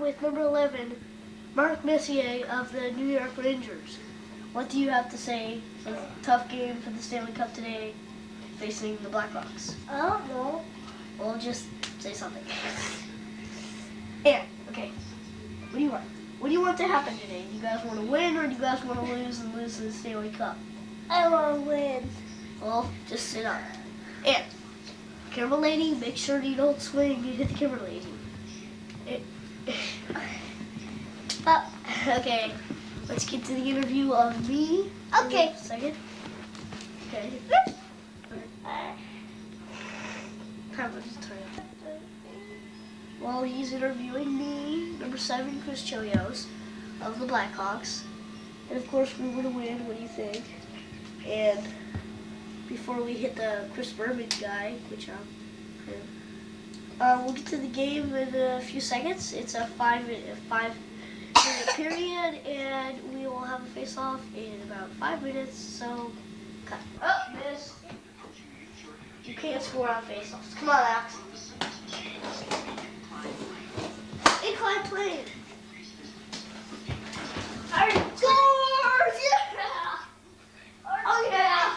with number 11, Mark Messier of the New York Rangers. What do you have to say for the tough game for the Stanley Cup today facing the Blackhawks? I don't know. Well, just say something. And, okay, what do you want? What do you want to happen today? Do you guys want to win or do you guys want to lose and lose the Stanley Cup? I want to win. Well, just sit up. And, camera lady, make sure you don't swing. You hit the camera lady. Okay, let's get to the interview of me. Okay. Second. Okay. Well, he's interviewing me, number 7, Chris Chelios of the Blackhawks. And of course, we want to win. What do you think? And before we hit the Chris Berman guy, which we'll get to the game in a few seconds. It's a 5-minute period, and we will have a face-off in about 5 minutes. So, cut. Oh, miss. You can't score on face-offs. Come on, Alex. Incline plane. Our scores! Yeah! Oh, yeah!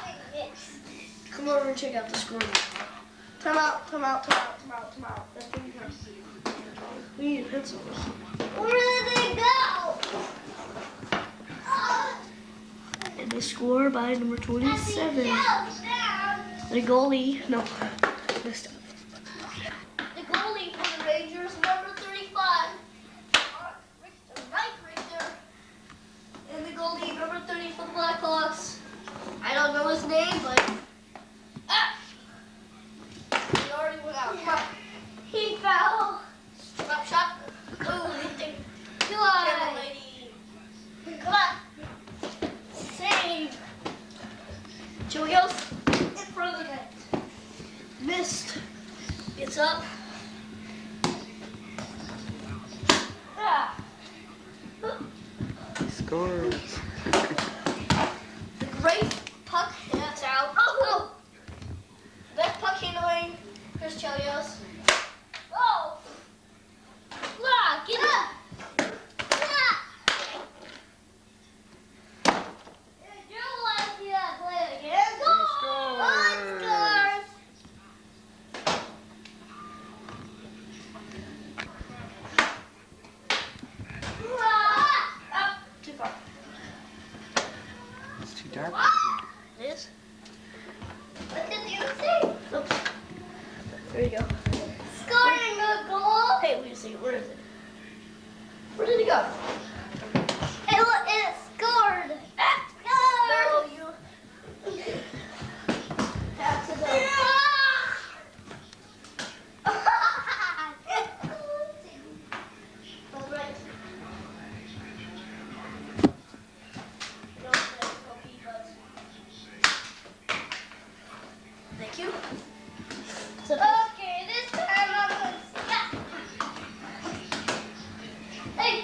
Come over and check out the score. Time out. That's what we have. We need a pencil. Where did they go? And they score by number 27. The goalie, no, missed up. The goalie for the Rangers, number 35. Right there. And the goalie, number 30 for the Blackhawks. I don't know his name, but he already went out. Come on. He fell. Drop shot. Oh, good thing. Camera lady. Come on. Save. Chelios. In front of the net. Missed. It's up. Scores. The great puck. That's out. Oh! Best puck handling, Chris Chelios. Oh! Get up! You want to see that play again? Scores! Too far. It's too dark. It is? What did you say? Oops. There you go. Scoring a goal? Hey, wait a second. Where is it? Where did it go? It scored. No, you have to go. All right. Don't let it go pee, butts. Thank you. So, Okay, this time I'm going to stop. Hey.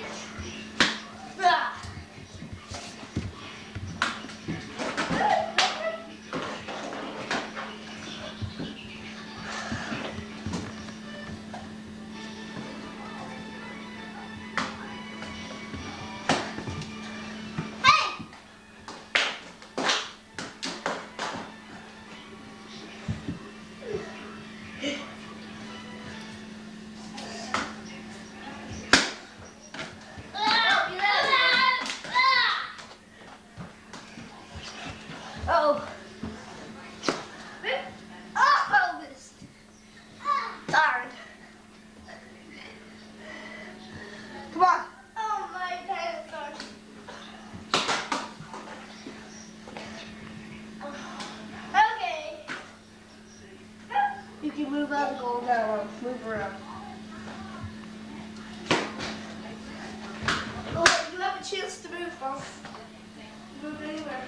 oh, Oh, missed. darn. Come on. Oh, my dinosaur. Okay. You can move out the goal now. Move around. Oh, you have a chance to move, folks. Move anywhere.